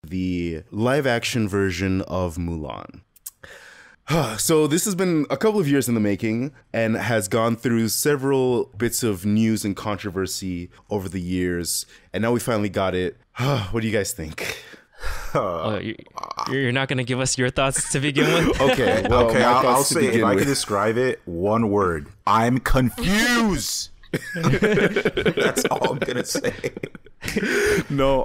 the live action version of Mulan. So this has been a couple of years in the making and has gone through several bits of news and controversy over the years. And now we finally got it. What do you guys think? You're not going to give us your thoughts to begin with? Okay, well, I'll say, if I can describe it, one word. I'm confused. That's all I'm going to say. No,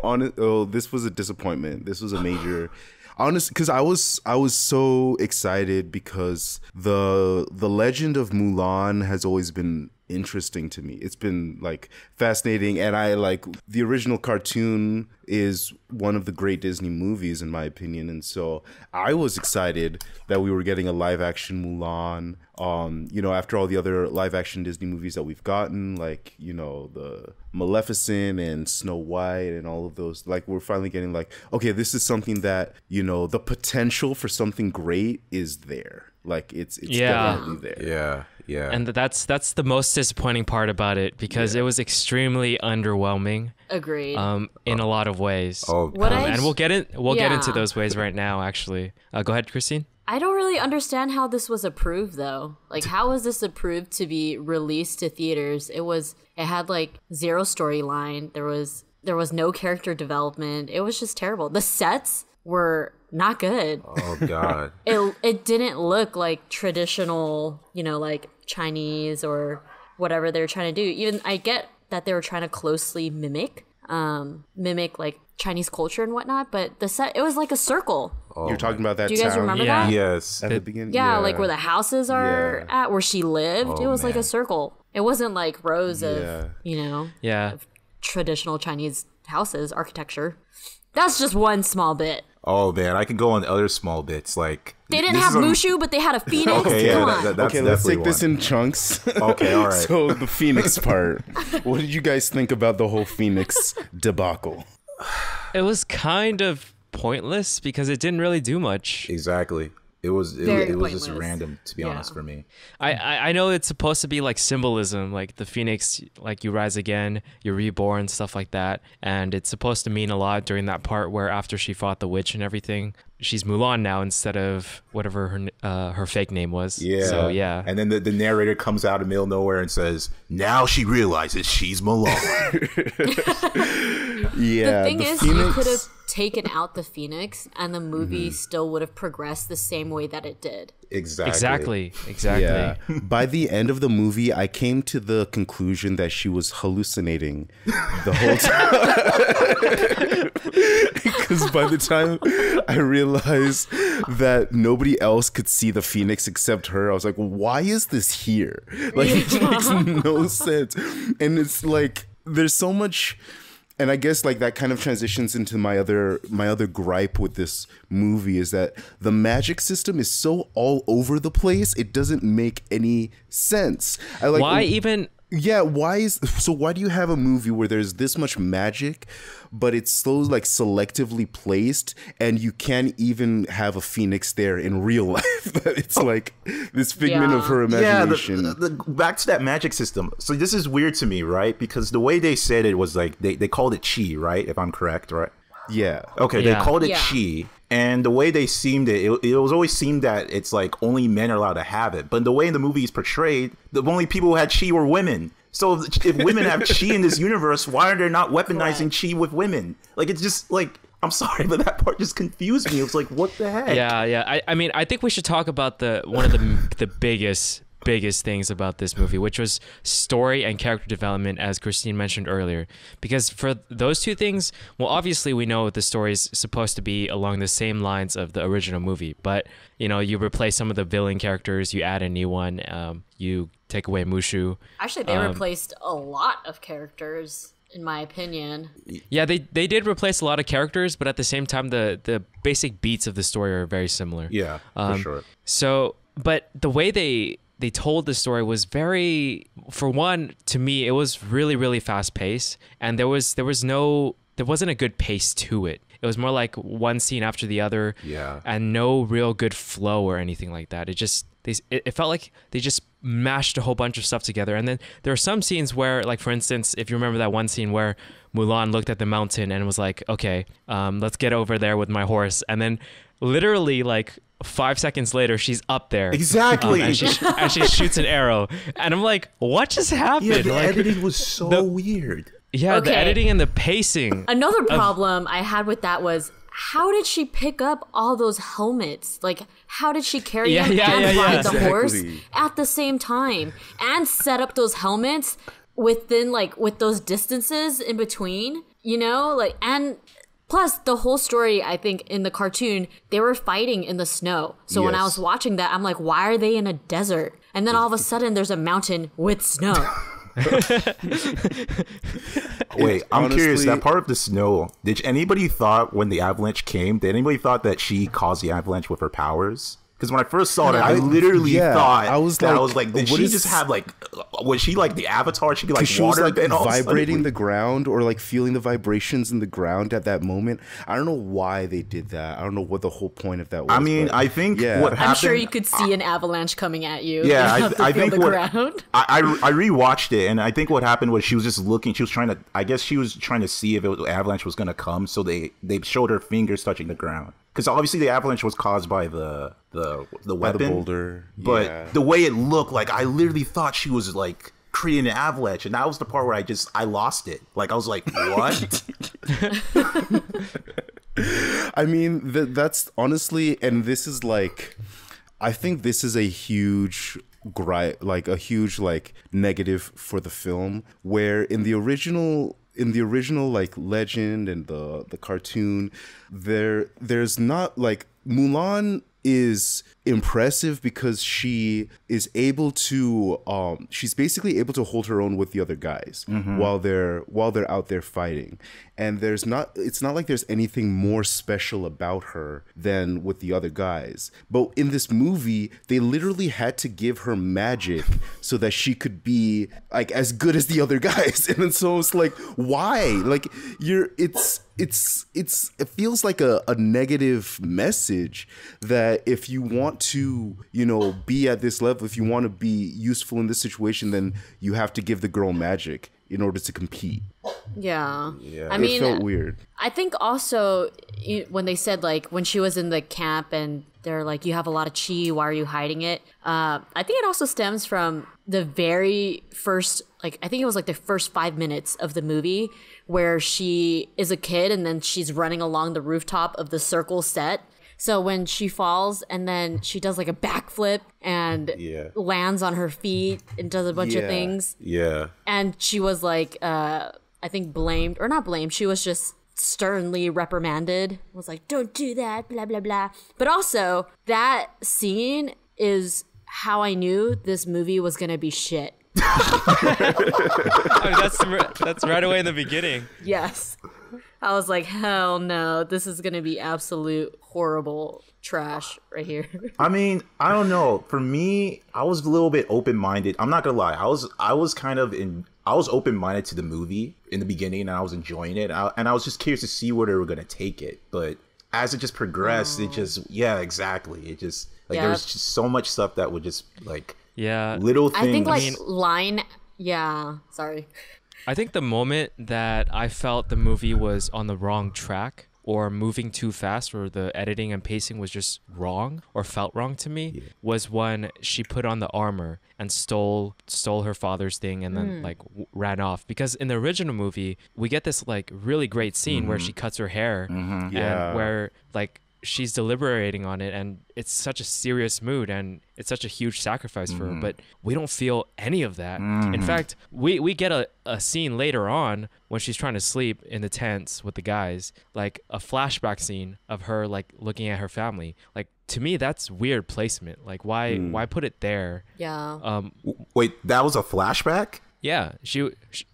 this was a disappointment. This was a major... Honestly, because I was so excited because the legend of Mulan has always been interesting to me. It's been like fascinating, and I like the original cartoon is one of the great Disney movies in my opinion, and so I was excited that we were getting a live action Mulan. After all the other live action Disney movies that we've gotten, like, the Maleficent and Snow White and all of those, like, we're finally getting like, okay, this is something that, the potential for something great is there. Like it's definitely there. Yeah. And that's the most disappointing part about it, because it was extremely underwhelming. Agreed. In a lot of ways. And we'll get into those ways right now, actually. Go ahead, Christine. I don't really understand how this was approved, though. Like, how was this approved to be released to theaters? It had like zero storyline. There was no character development. It was just terrible. The sets were not good. Oh God. It didn't look like traditional, like Chinese or whatever they were trying to do. Even I get that they were trying to closely mimic like Chinese culture and whatnot, but the set, it was like a circle. You're talking about that Do you guys town? remember that? Yes. At the beginning? Yeah, like where the houses are at, where she lived. It was like a circle. It wasn't like rows of, of traditional Chinese houses, architecture. That's just one small bit. Oh man, I can go on other small bits. Like they didn't have Mushu, but they had a phoenix. Okay, yeah, Come on. that's okay, let's take one. this in chunks. Okay, all right. So the phoenix part. What did you guys think about the whole phoenix debacle? It was kind of pointless because it didn't really do much. Exactly. It was just random, to be honest, for me. I know it's supposed to be like symbolism, like the phoenix, like you rise again, you're reborn, stuff like that. And it's supposed to mean a lot during that part where after she fought the witch and everything, she's Mulan now instead of whatever her fake name was. Yeah. So, yeah. And then the narrator comes out of the middle of nowhere and says, now she realizes she's Mulan. The thing is, you could have taken out the phoenix and the movie still would have progressed the same way that it did. Exactly. Yeah. By the end of the movie, I came to the conclusion that she was hallucinating the whole time. Because by the time I realized that nobody else could see the phoenix except her, I was like, why is this here? Like, it makes no sense. And it's like, there's so much... And I guess like that kind of transitions into my other gripe with this movie is that the magic system is so all over the place. It doesn't make any sense. Why do you have a movie where there's this much magic, but it's so like selectively placed, and you can't even have a phoenix there in real life? It's like this figment of her imagination. Yeah, back to that magic system. So this is weird to me, right? Because the way they said it was like they called it chi, right? If I'm correct, right? Yeah. Okay, they called it chi. And the way they seemed it was always seemed that it's like only men are allowed to have it. But the way in the movie is portrayed, the only people who had chi were women. So if women have chi in this universe, why are they not weaponizing chi with women? Like, it's just like, I'm sorry, but that part just confused me. It was like, what the heck? Yeah. I mean, I think we should talk about one of the biggest things about this movie, which was story and character development, as Christine mentioned earlier. Because for those two things, well, obviously we know the story is supposed to be along the same lines of the original movie, but you replace some of the villain characters, you add a new one, you take away Mushu. Actually, they replaced a lot of characters, in my opinion. Yeah, they did replace a lot of characters, but at the same time, the basic beats of the story are very similar. Yeah, for sure. So, but the way they told the story was very, for one, to me, it was really, really fast paced, and there wasn't a good pace to it. It was more like one scene after the other, and no real good flow or anything like that. It felt like they just mashed a whole bunch of stuff together. And then there are some scenes where, like, for instance, if you remember that one scene where Mulan looked at the mountain and was like, okay, let's get over there with my horse. And then literally like 5 seconds later, she's up there. Exactly. And she shoots an arrow. And I'm like, what just happened? Yeah, the like, editing was so weird. Yeah, Okay. the editing and the pacing. Another problem I had with that was, how did she pick up all those helmets? Like, how did she carry them and ride the horse at the same time and set up those helmets within, like, with those distances in between? You know, like, and plus the whole story, I think in the cartoon, they were fighting in the snow. So when I was watching that, I'm like, why are they in a desert? And then all of a sudden, there's a mountain with snow. Wait, I'm honestly curious. That part of the snow. Did anybody thought when the avalanche came? Did anybody thought that she caused the avalanche with her powers? Because when I first saw it, I literally thought I was like, did she just have like, was she like the Avatar? She could like she water was like and all vibrating the ground or like feeling the vibrations in the ground at that moment. I don't know why they did that. I don't know what the whole point of that was. I mean, I think what happened. I'm sure you could see an avalanche coming at you. Yeah, You have to I feel think the what ground. I rewatched it, and I think what happened was she was just looking. She was trying to. I guess she was trying to see if avalanche was going to come. So they showed her fingers touching the ground. Because obviously the avalanche was caused by the weapon, by the boulder. But the way it looked, like I literally thought she was like creating an avalanche, and that was the part where I lost it. Like I was like, what? I mean, that's honestly, and this is like, I think this is a huge negative for the film, where in the original like legend and the cartoon, there's not like, Mulan is impressive because she is able to she's basically able to hold her own with the other guys while they're out there fighting, and it's not like there's anything more special about her than with the other guys. But in this movie, they literally had to give her magic so that she could be like as good as the other guys. And then so it's like, why? Like it feels like a negative message that if you want to, you know, be at this level, if you want to be useful in this situation, then you have to give the girl magic in order to compete. Yeah. I It mean, felt weird. I think also when they said, like, when she was in the camp and they're like, you have a lot of chi, why are you hiding it? I think it also stems from the very first, like, I think it was like the first 5 minutes of the movie where she is a kid and then she's running along the rooftop of the circle set. So when she falls and then she does like a backflip and lands on her feet and does a bunch of things. Yeah. And she was like, I think blamed, or not blamed, she was just sternly reprimanded. Was like, don't do that, blah, blah, blah. But also, that scene is how I knew this movie was going to be shit. I mean, that's right away in the beginning. Yes. I was like, hell no, this is going to be absolute horrible trash right here. I mean, I don't know. For me, I was a little bit open-minded. I'm not gonna lie. I was open-minded to the movie in the beginning, and I was enjoying it. And I was just curious to see where they were gonna take it. But as it just progressed, it just exactly. It just like there was just so much stuff that would just like little things. I think like sorry. I think the moment that I felt the movie was on the wrong track or moving too fast, or the editing and pacing was just wrong or felt wrong to me, was when she put on the armor and stole her father's thing and then like ran off. Because in the original movie, we get this like really great scene where she cuts her hair and where like she's deliberating on it, and it's such a serious mood and it's such a huge sacrifice for her, but we don't feel any of that. In fact, we get a scene later on when she's trying to sleep in the tents with the guys, like a flashback scene of her like looking at her family. Like, to me, that's weird placement. Like, why put it there? Yeah. Wait, that was a flashback? Yeah,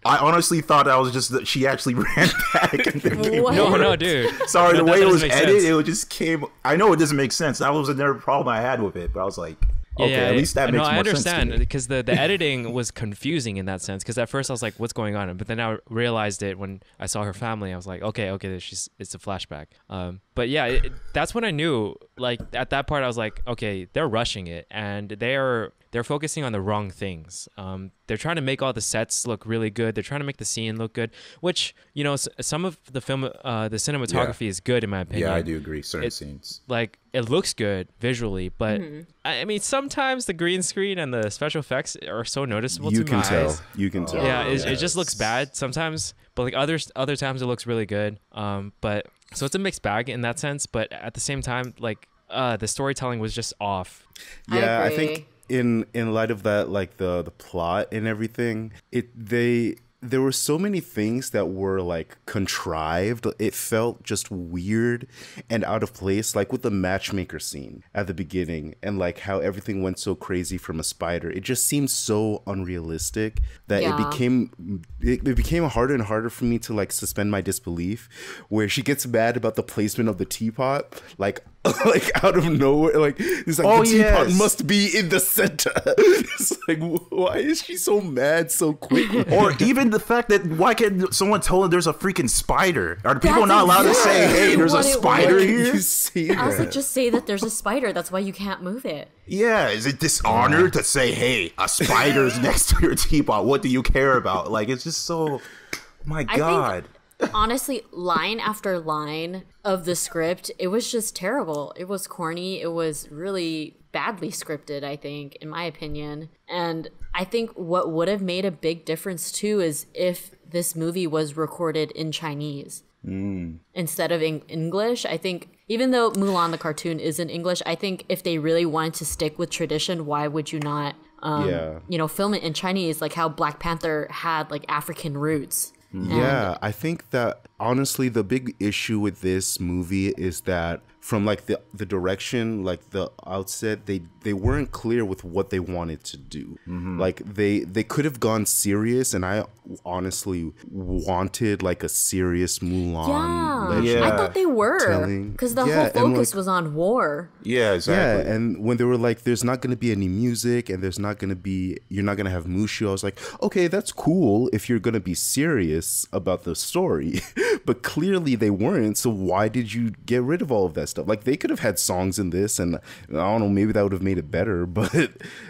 I honestly thought that was just that she actually ran back. And then no, dude. Sorry, No, the way it was make edited, sense. it just came. I know it doesn't make sense. That was another problem I had with it, but I was like, Okay, at least that makes no, I more sense to understand me. because the editing was confusing in that sense. Because at first I was like, "What's going on?" But then I realized it when I saw her family. I was like, "Okay, it's a flashback." But yeah, that's when I knew. Like at that part, I was like, "Okay, they're rushing it, and they're focusing on the wrong things. They're trying to make all the sets look really good. They're trying to make the scene look good, which some of the film, the cinematography is good in my opinion. Yeah, I do agree. Certain scenes, like it looks good visually, but I mean sometimes the green screen and the special effects are so noticeable to my eyes. You can tell. Yeah, it just looks bad sometimes, but like other times it looks really good. But so it's a mixed bag in that sense. But at the same time, like the storytelling was just off. Yeah, I agree. think in light of that, like the plot and everything, there were so many things that were like contrived. It felt just weird and out of place, like with the matchmaker scene at the beginning and like how everything went so crazy from a spider. It just seemed so unrealistic that Yeah. it became harder and harder for me to like suspend my disbelief, where she gets mad about the placement of the teapot, like like out of nowhere, like it's like the teapot must be in the center. It's like, why is she so mad so quickly? or even the fact that why can't someone tell her there's a freaking spider? Are people not allowed to say, "Hey, there's a spider here"? You see I was like, that? just say that there's a spider. That's why you can't move it. Yeah, is it dishonor to say, "Hey, a spider's next to your teapot. What do you care about?" Like it's just so. My God. Honestly, line after line of the script, it was just terrible. It was corny. It was really badly scripted, I think, in my opinion. And I think what would have made a big difference too is if this movie was recorded in Chinese instead of in English. I think even though Mulan the cartoon is in English, I think if they really wanted to stick with tradition, why would you not film it in Chinese, like how Black Panther had like African roots? Yeah, I think that honestly the big issue with this movie is that from like the direction, like the outset, they weren't clear with what they wanted to do. Like they could have gone serious, and I honestly wanted like a serious Mulan legend. I thought they were because the whole focus was on war. Yeah, exactly. Yeah, and when they were like, "There's not going to be any music, and you're not going to have Mushu," I was like, "Okay, that's cool if you're going to be serious about the story," but clearly they weren't. So why did you get rid of all of that stuff? Like they could have had songs in this, and I don't know, maybe that would have made it better. But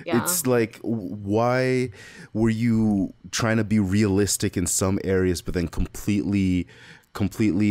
it's like, why were you trying to be realistic in some areas, but then completely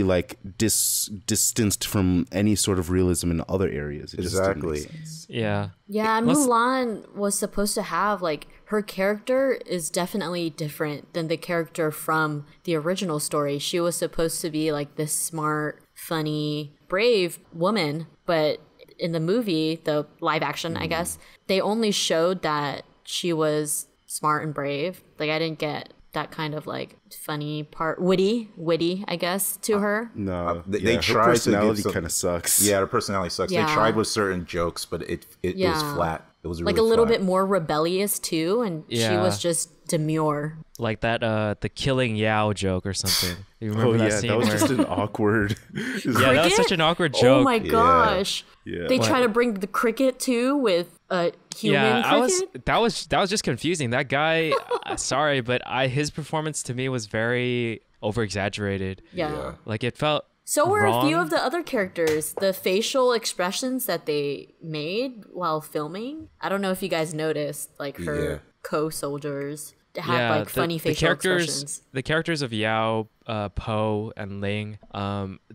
like distanced from any sort of realism in other areas? It just didn't make sense. Yeah. Yeah, Mulan was supposed to have, like, her character is definitely different than the character from the original story. She was supposed to be, like, this smart, funny, brave woman, but in the movie, the live action, I guess, they only showed that she was smart and brave. Like, I didn't get that kind of like funny part, witty, I guess, to her. No, they her tried personality to kind of sucks. Yeah, her personality sucks. Yeah. They tried with certain jokes, but it was flat. It was really like a little flat. bit more rebellious too, and she was just demure. Like that the killing Yao joke or something. You remember that scene? That was where- just an awkward. yeah, that was such an awkward joke. Oh my gosh. Yeah. They try to bring the cricket too with a human cricket. that was just confusing. That guy, sorry, but his performance to me was very over exaggerated. Yeah. Like it felt So were wrong. a few of the other characters. The facial expressions that they made while filming. I don't know if you guys noticed, like her co-soldiers had like funny facial expressions. The characters of Yao, Po, and Ling,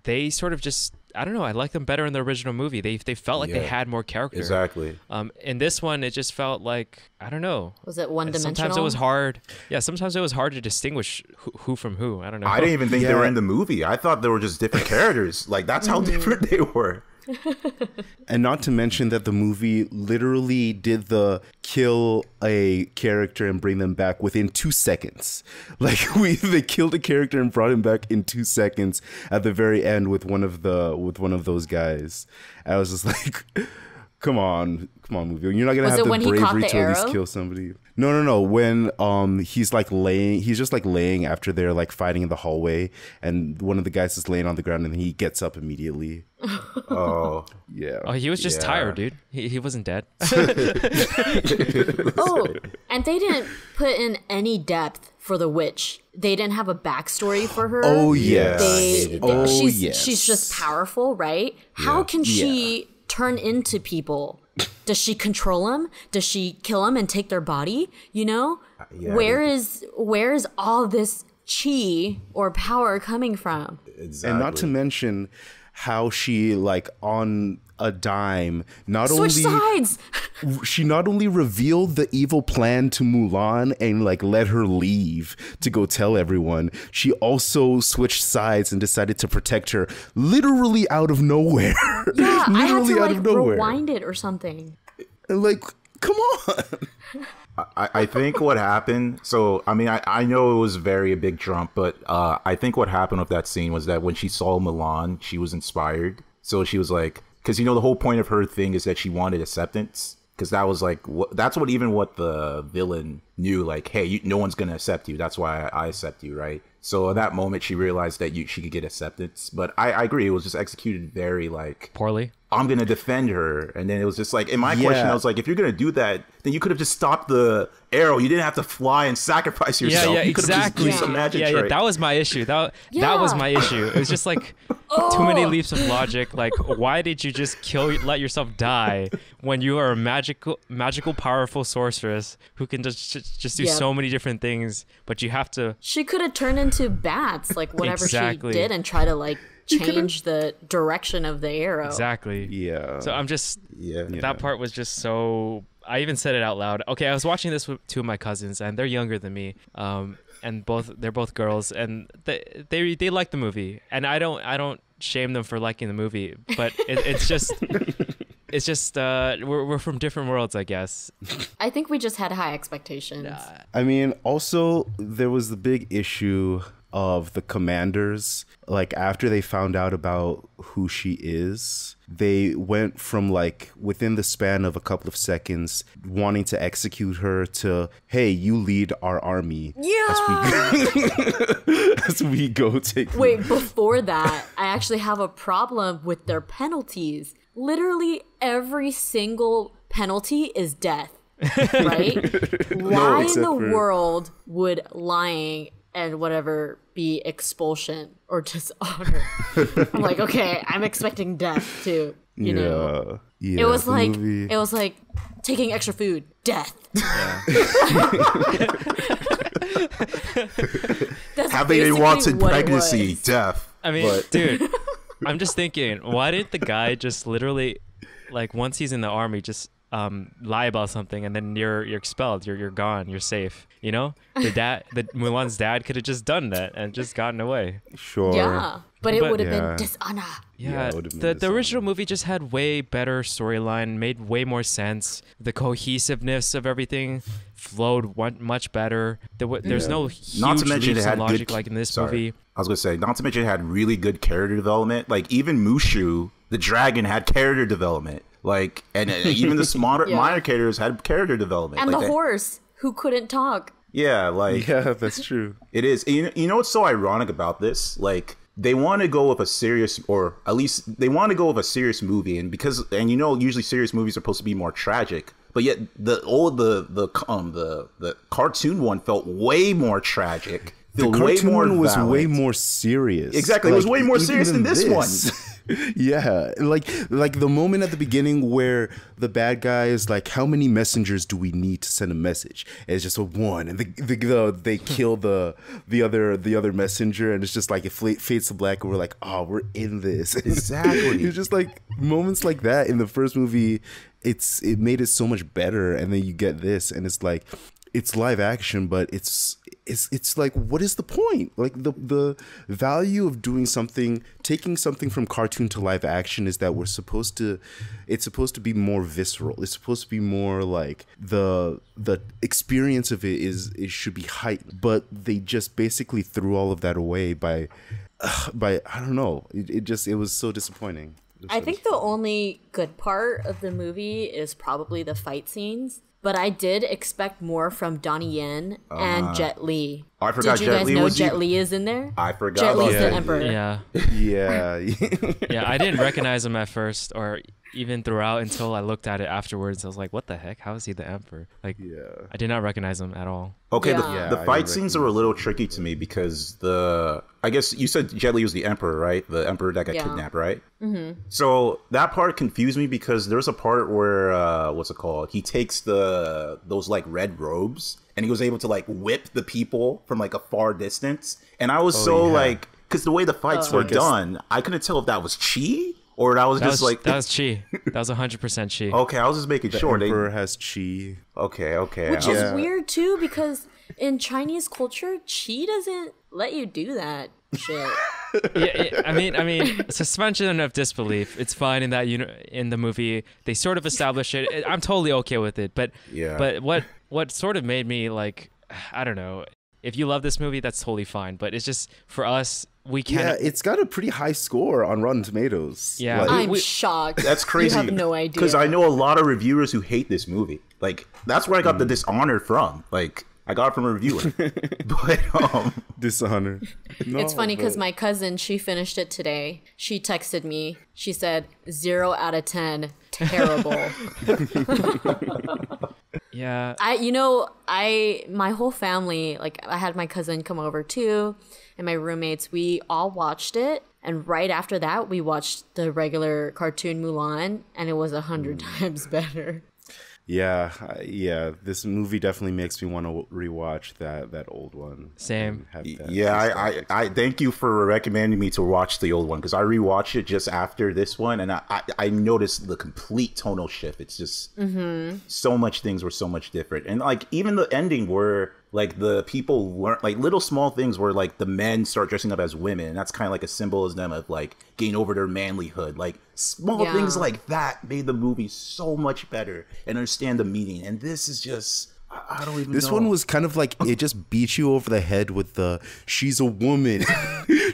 they sort of just, I don't know, I like them better in the original movie. They felt like they had more character. Exactly. In this one, it just felt like, I don't know. Was it one-dimensional? Sometimes it was hard. Yeah, sometimes it was hard to distinguish who from who. I don't know. I didn't even think they were in the movie. I thought they were just different characters. Like that's how different they were. And not to mention that the movie literally did the kill a character and bring them back within 2 seconds. Like they killed a character and brought him back in 2 seconds at the very end with one of those guys. I was just like, come on, movie. You're not gonna Was have it the when he caught bravery the to at least arrow? kill somebody. No. When he's like laying, he's just like laying after they're like fighting in the hallway, and one of the guys is laying on the ground, and he gets up immediately. Oh, Yeah. Oh, he was just Yeah. tired, dude. He wasn't dead. Oh, and they didn't put in any depth for the witch. They didn't have a backstory for her. Oh yes. She's just powerful, right? How can she turn into people? Does she control them? Does she kill them and take their body? You know, Yeah, where is all this chi or power coming from? exactly. And not to mention how she like on a dime Switch sides. she not only revealed the evil plan to Mulan and like let her leave to go tell everyone, she also switched sides and decided to protect her literally out of nowhere. Yeah, I had to Literally out like of nowhere. rewind it or something. Like, come on. I think what happened, so I mean I know it was a big jump, but I think what happened with that scene was that when she saw Mulan, she was inspired. So she was like, because you know the whole point of her thing is that she wanted acceptance, because that was like that's what the villain knew, like, hey, no one's gonna accept you, that's why I accept you, right? So at that moment she realized that she could get acceptance. But I agree, it was just executed very like Poorly. I'm gonna defend her, and then it was just like, in my question, I was like, if you're gonna do that, then you could have just stopped the arrow. You didn't have to fly and sacrifice yourself. Yeah, You could have exactly. just used some magic Yeah, trick. that was my issue. That was my issue. It was just like too many leaps of logic. Like, why did you just let yourself die when you are a magical, powerful sorceress who can just do so many different things? But you have to. She could have turned into bats, like whatever Exactly. she did, and try to like change the direction of the arrow. Exactly. Yeah. So I'm just. Yeah. That part was just so. I even said it out loud. Okay, I was watching this with two of my cousins, and they're younger than me. And they're both girls, and they like the movie, and I don't shame them for liking the movie, but it's just we're from different worlds, I guess. I think we just had high expectations. I mean, also there was the big issue of the commanders. Like, after they found out about who she is, they went from like within the span of a couple of seconds wanting to execute her to, hey, you lead our army. Yeah. As we go take. Wait, before that, I actually have a problem with their penalties. Literally every single penalty is death, right? Why in the world would lying and whatever be expulsion or dishonor? I'm like, okay, I'm expecting death too. You know, Yeah, it was the like movie- it was like taking extra food, death. That's Having a basically wanted what it pregnancy, was. death. I mean, But- dude, I'm just thinking, why didn't the guy just literally, like, once he's in the army, just lie about something, and then you're expelled, you're gone, you're safe. You know, Mulan's dad could have just done that and just gotten away. Sure. Yeah, but it But- would have Yeah. been dishonor. Yeah, it would've been the dishonor. original movie just had way better storyline, made way more sense. The cohesiveness of everything flowed much better. There's no huge Not to mention leaps it had in logic good, like in this sorry. movie. I was gonna say, not to mention it had really good character development. Like, even Mushu, the dragon, had character development. Like, and even the smaller Yeah. minor characters had character development. And Like, the horse who couldn't talk. yeah, like Yeah, that's true. it is. You know what's so ironic about this? Like, they want to go with a serious, or at least they want to go with a serious movie, and you know, usually serious movies are supposed to be more tragic, but yet the cartoon one felt way more tragic. The Felt way cartoon more one was way violent. more serious. Exactly, it was way more even serious than this one. Yeah, like the moment at the beginning where the bad guy is like, "How many messengers do we need to send a message?" And it's just a one, and they kill the other messenger, and it's just like it fades to black, and we're like, "Oh, we're in this." Exactly. It's just like moments like that in the first movie. It made it so much better, and then you get this, and it's like, it's live action, but it's like, what is the point? Like, the value of doing something, taking something from cartoon to live action, is that it's supposed to be more visceral. It's supposed to be more like the experience of it should be heightened, but they just basically threw all of that away by I don't know. It was so disappointing. I think the only good part of the movie is probably the fight scenes. but I did expect more from Donnie Yen and Jet Li. Oh, I forgot Did you Jet guys Li know was Jet Li is in there? I forgot Jet about Li's Jet the Li. emperor. Yeah. Yeah. Yeah, I didn't recognize him at first or even throughout until I looked at it afterwards. I was like, what the heck? How is he the emperor? Like, Yeah. I did not recognize him at all. Okay, Yeah. the I fight didn't scenes are a little tricky to me because I guess you said Jet Li was the emperor, right? The emperor that got Yeah. kidnapped, right? Mm-hmm. So that part confused me because there's a part where what's it called? He takes those like red robes and he was able to like whip the people from like a far distance, and I was like, because the way the fights were done, I couldn't tell if that was chi or that was just like that was chi. That was 100% chi. Okay, I was just making sure. Emperor has chi. Okay. Which is weird too, because in Chinese culture, chi doesn't let you do that shit. Yeah, I mean, suspension of disbelief. It's fine in that in the movie they sort of establish it. I'm totally okay with it. But what sort of made me like, I don't know. If you love this movie, that's totally fine. But it's just for us, we can't. Yeah, it's got a pretty high score on Rotten Tomatoes. Yeah. Like, I'm shocked. That's crazy. You have no idea. Because I know a lot of reviewers who hate this movie. Like, that's where I got the Dishonored from. Like, I got it from a reviewer. But Dishonored. No, It's funny because but- my cousin, she finished it today. She texted me. She said, 0 out of 10. Terrible. Yeah. My whole family, like I had my cousin come over too, and my roommates, we all watched it. And right after that, we watched the regular cartoon Mulan, and it was 100 times better. Yeah, this movie definitely makes me want to rewatch that old one. Same. and have that yeah, I thank you for recommending me to watch the old one because I rewatched it just after this one, and I noticed the complete tonal shift. It's just so much things were so much different, and like even the ending where like the people weren't like little small things where like the men start dressing up as women, and that's kind of like a symbolism of like getting over their manlyhood. Like small Yeah. things like that made the movie so much better and understand the meaning. And this is just I don't even know. This one was kind of like it just beat you over the head with the she's a woman.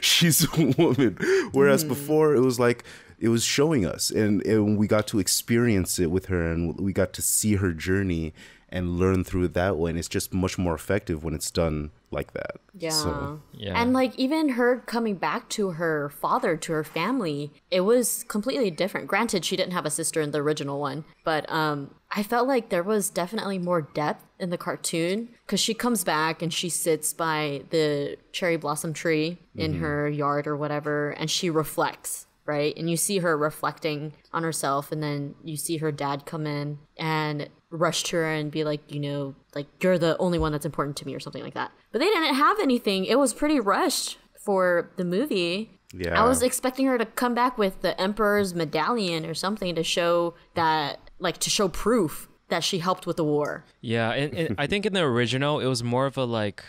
She's a woman. Whereas before it was like it was showing us and we got to experience it with her and we got to see her journey and learn through it that way. And it's just much more effective when it's done like that. Yeah. So, Yeah. And like even her coming back to her father, to her family, it was completely different. Granted, she didn't have a sister in the original one, but I felt like there was definitely more depth in the cartoon because she comes back and she sits by the cherry blossom tree in her yard or whatever, and she reflects. Right. And you see her reflecting on herself, and then you see her dad come in and rush to her and be like, like you're the only one that's important to me or something like that. But they didn't have anything. It was pretty rushed for the movie. yeah. I was expecting her to come back with the Emperor's medallion or something to show that, like, to show proof that she helped with the war. Yeah, and I think in the original it was more of a like,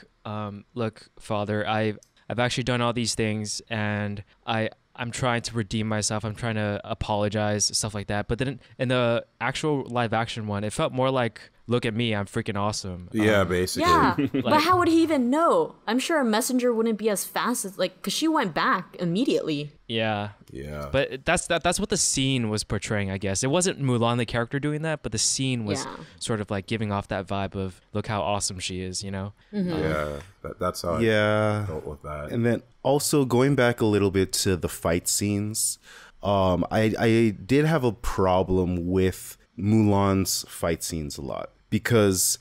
look, father, I've actually done all these things, and I'm trying to redeem myself. I'm trying to apologize, stuff like that. But then in the actual live action one, it felt more like, look at me, I'm freaking awesome. Yeah, basically. Yeah, but how would he even know? I'm sure a messenger wouldn't be as fast as, like, because she went back immediately. Yeah. Yeah. But that's what the scene was portraying, I guess. It wasn't Mulan the character doing that, but the scene was Yeah. sort of like giving off that vibe of look how awesome she is, you know? Yeah, that's how Yeah. I felt with that. And then also going back a little bit to the fight scenes, I did have a problem with Mulan's fight scenes a lot because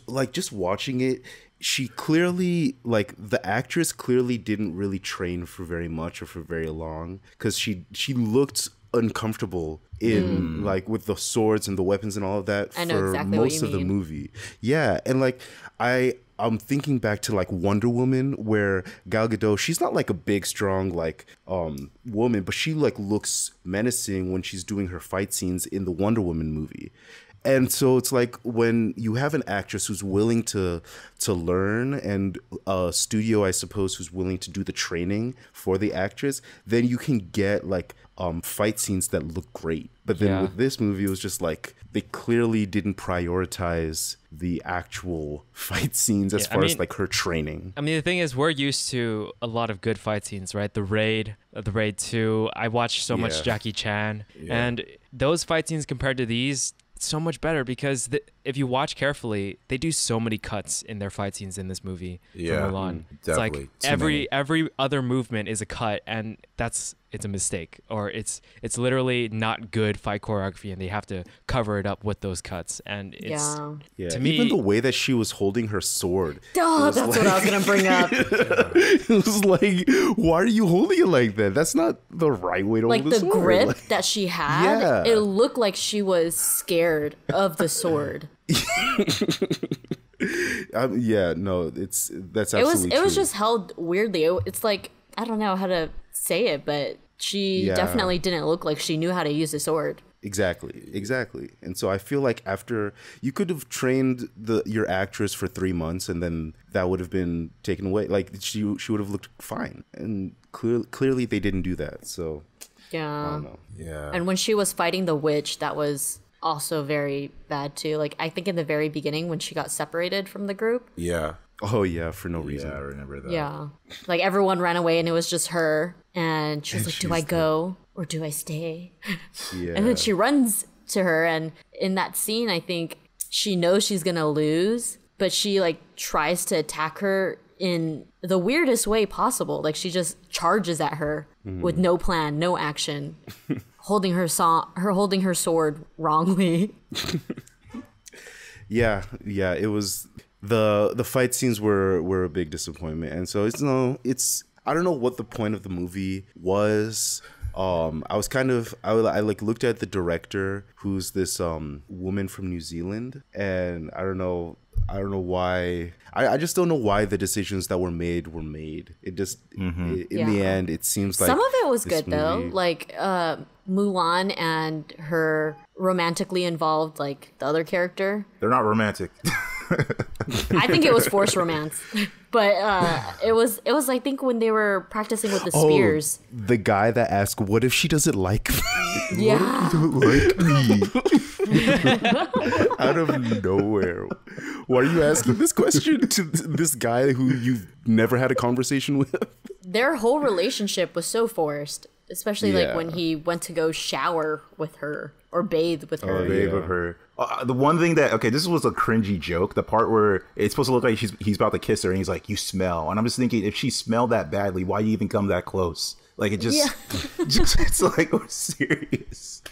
like just watching it, she clearly, like, the actress clearly didn't really train for very much or for very long because she looked uncomfortable in like with the swords and the weapons and all of that I know for exactly what most you of the mean. movie. Yeah, and like I'm thinking back to like Wonder Woman where Gal Gadot, she's not like a big strong like woman, but she like looks menacing when she's doing her fight scenes in the Wonder Woman movie. And so it's like when you have an actress who's willing to learn and a studio, I suppose, who's willing to do the training for the actress, then you can get like fight scenes that look great. But then Yeah. with this movie, it was just like they clearly didn't prioritize the actual fight scenes as Yeah, I far as mean- like her training. I mean, the thing is, we're used to a lot of good fight scenes, right? The Raid 2. I watched so much Yeah. Jackie Chan. And those fight scenes compared to these, so much better because if you watch carefully, they do so many cuts in their fight scenes in this movie. Yeah, for Mulan. It's definitely. like Too many. every other movement is a cut, and it's a mistake, or it's literally not good fight choreography, and they have to cover it up with those cuts. And it's Yeah, to me, even the way that she was holding her sword. Oh, that's what I was gonna bring up. It was like, why are you holding it like that? That's not the right way to Like hold a the sword. grip Like, that she had, Yeah. it looked like she was scared of the sword. yeah, no, that's It was absolutely it was true. just held weirdly. It's like, I don't know how to say it, but she Yeah. definitely didn't look like she knew how to use a sword. Exactly. And so I feel like after you could have trained your actress for 3 months, and then that would have been taken away. Like she would have looked fine, and clearly they didn't do that. So I Yeah. don't know. Yeah. And when she was fighting the witch, that was also very bad too. Like I think in the very beginning when she got separated from the group. Yeah. Oh yeah, for no reason. Yeah, I remember that. Yeah. Like everyone ran away and it was just her. And she was like, do I go or do I stay? Yeah. And then she runs to her. And in that scene, I think she knows she's going to lose, but she like tries to attack her in the weirdest way possible. Like she just charges at her with no plan, no action, holding her sword wrongly. Yeah, it was the fight scenes were a big disappointment, and so it's I don't know what the point of the movie was. I was kind of I like looked at the director, who's this woman from New Zealand, and I don't know why. I just don't know why the decisions that were made. It just in the end, it seems like Some of it was this good though, movie- like Mulan and her romantically involved, like the other character. They're not romantic. I think it was forced romance, but it was I think when they were practicing with the spears. Oh, the guy that asked, "What if she doesn't like me?" Yeah, Like me. Out of nowhere. Why are you asking this question to this guy who you've never had a conversation with? their whole relationship was so forced, especially like Yeah. when he went to go shower with her or bathe with her. Babe of her. The one thing that this was a cringy joke. The part where it's supposed to look like he's about to kiss her, and he's like, "You smell," and I'm just thinking, if she smelled that badly, why you even come that close? Like it just, it's like, we're serious.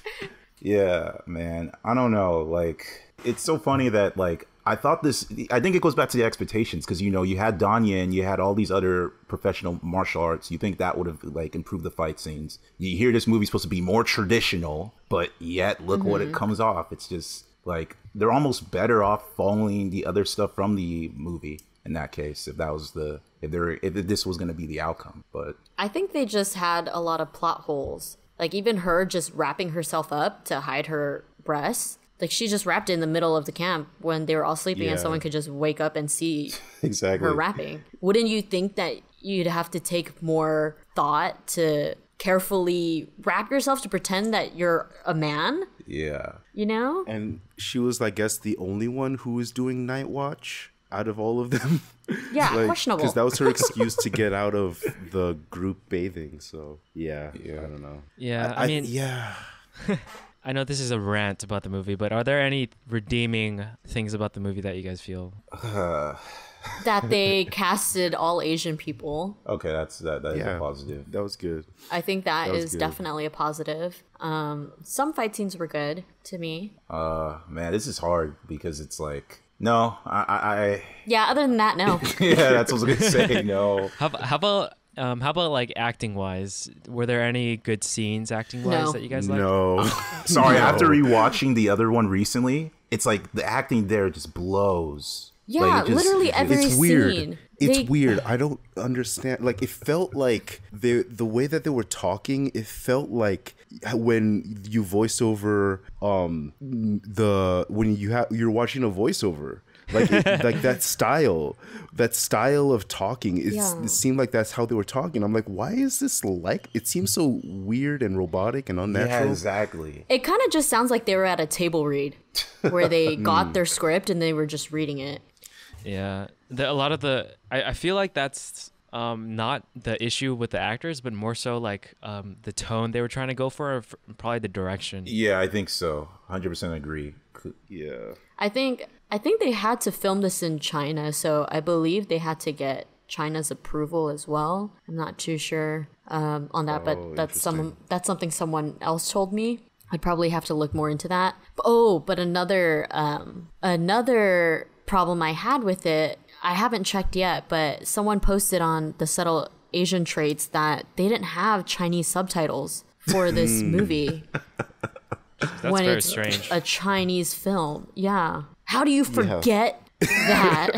Yeah, man. I don't know. Like, it's so funny that like I thought this. I think it goes back to the expectations because you had Danya and you had all these other professional martial arts. You think that would have like improved the fight scenes. You hear this movie's supposed to be more traditional, but yet look what it comes off. It's just like they're almost better off following the other stuff from the movie in that case. If that was if this was going to be the outcome, but I think they just had a lot of plot holes. Like even her just wrapping herself up to hide her breasts. Like she just wrapped it in the middle of the camp when they were all sleeping and Yeah. someone could just wake up and see exactly. her wrapping. Wouldn't you think that you'd have to take more thought to carefully wrap yourself to pretend that you're a man? Yeah. You know? And she was, I guess, the only one who was doing night watch out of all of them. Yeah, questionable. Because that was her excuse to get out of the group bathing. So yeah. I don't know. yeah, I mean, yeah. I know this is a rant about the movie, but are there any redeeming things about the movie that you guys feel? That they casted all Asian people. Okay, that is Yeah. a positive. That was good. I think that was is good. definitely a positive. Some fight scenes were good to me. Man, this is hard because it's like no, I Yeah, other than that, no. yeah, that's what I was gonna say. No. How about like acting wise? Were there any good scenes acting wise No. that you guys liked? No. Sorry, No. after rewatching the other one recently, it's like the acting there just blows. Yeah, Like, it just- literally every It's weird. scene. It's They- weird. I don't understand. Like, it felt like the way that they were talking. It felt like when you voice over when you're watching a voiceover. Like like that style of talking. Yeah. It seemed like that's how they were talking. I'm like, why is this like? It seems so weird and robotic and Yeah, unnatural. exactly. It kind of just sounds like they were at a table read where they got their script and they were just reading it. Yeah, a lot of I feel like that's not the issue with the actors, but more so like the tone they were trying to go for, or probably the direction. Yeah, I think so. 100% agree. Yeah. I think they had to film this in China, so I believe they had to get China's approval as well. I'm not too sure on that, but that's something someone else told me. I'd probably have to look more into that. But another problem I had with it, I haven't checked yet, but someone posted on the Subtle Asian Traits that they didn't have Chinese subtitles for this movie. That's when very it's strange. a Chinese film. Yeah. How do you forget that?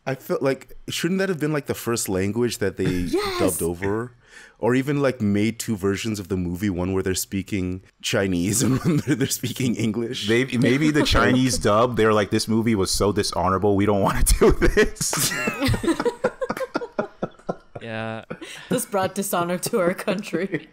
I felt like, shouldn't that have been like the first language that they dubbed over? Or even like made two versions of the movie, one where they're speaking Chinese and one where they're speaking English. Maybe the Chinese dub, they're like, this movie was so dishonorable, we don't want to do this. Yeah. This brought dishonor to our country.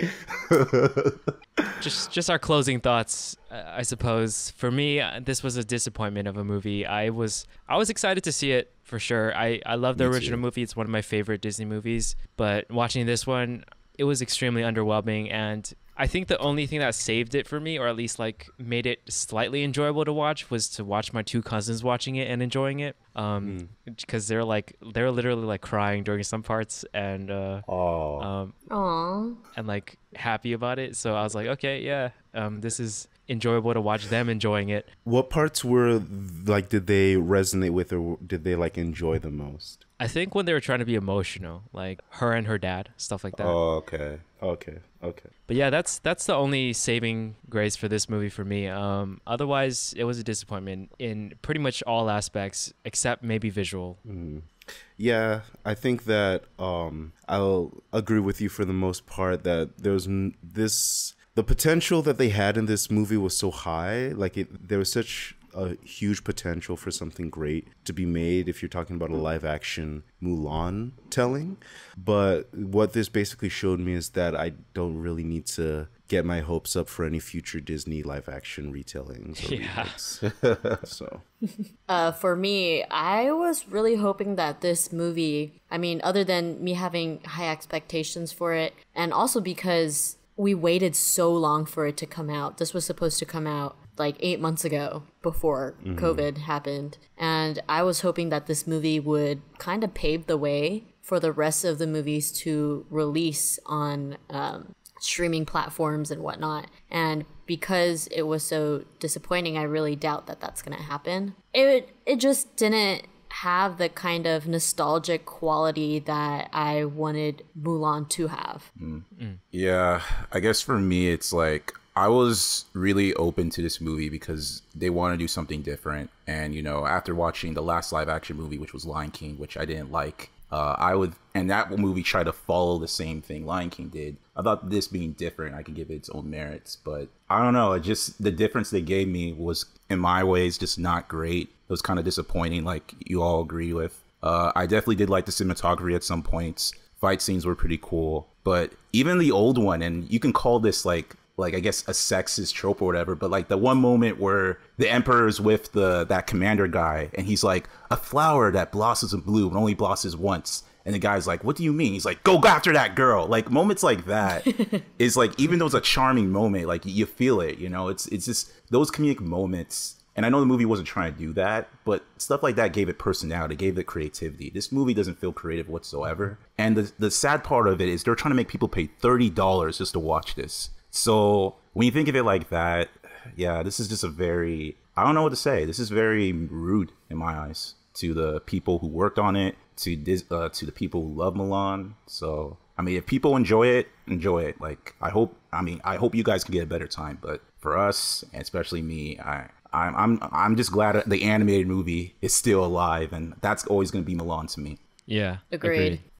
Just our closing thoughts, I suppose. For me, this was a disappointment of a movie. I was excited to see it for sure. I love the original movie. It's one of my favorite Disney movies. But watching this one, it was extremely underwhelming, and I think the only thing that saved it for me, or at least like made it slightly enjoyable to watch, was to watch my two cousins watching it and enjoying it. Because they're literally like crying during some parts and and like happy about it. So I was like, okay, yeah, this is enjoyable to watch them enjoying it. What parts were like, did they resonate with, or did they like enjoy the most? I think when they were trying to be emotional, like her and her dad, stuff like that. Oh, okay. But yeah, that's the only saving grace for this movie for me. Otherwise, it was a disappointment in pretty much all aspects except maybe visual. Yeah, I think that I'll agree with you for the most part that the potential that they had in this movie was so high. Like there was such a huge potential for something great to be made if you're talking about a live action Mulan telling. But what this basically showed me is that I don't really need to get my hopes up for any future Disney live action retellings or remakes. So for me, I was really hoping that this movie, I mean, other than me having high expectations for it, and also because we waited so long for it to come out. This was supposed to come out like 8 months ago before COVID happened. And I was hoping that this movie would kind of pave the way for the rest of the movies to release on streaming platforms and whatnot. And because it was so disappointing, I really doubt that that's going to happen. It just didn't have the kind of nostalgic quality that I wanted Mulan to have. Yeah, I guess for me, it's like, I was really open to this movie because they want to do something different. And, after watching the last live action movie, which was Lion King, which I didn't like, and that movie tried to follow the same thing Lion King did. I thought this being different, I could give it its own merits, but I don't know. The difference they gave me was, in my ways, just not great. It was kind of disappointing, like you all agree with. I definitely did like the cinematography at some points. Fight scenes were pretty cool, but even the old one, and you can call this like I guess a sexist trope or whatever, but like the one moment where the emperor is with that commander guy and he's like, a flower that blossoms in blue but only blossoms once, and the guy's like, what do you mean? He's like, go after that girl. Like moments like that is like, even though it's a charming moment, like you feel it, it's just those comedic moments. And I know the movie wasn't trying to do that, but stuff like that gave it personality, gave it creativity. This movie doesn't feel creative whatsoever. And the sad part of it is they're trying to make people pay $30 just to watch this. So when you think of it like that, yeah, this is just I don't know what to say. This is very rude in my eyes to the people who worked on it, to the people who love Mulan. So, I mean, if people enjoy it. Like, I hope you guys can get a better time. But for us, and especially me, I'm just glad the animated movie is still alive, and that's always going to be Mulan to me. Yeah, Agreed.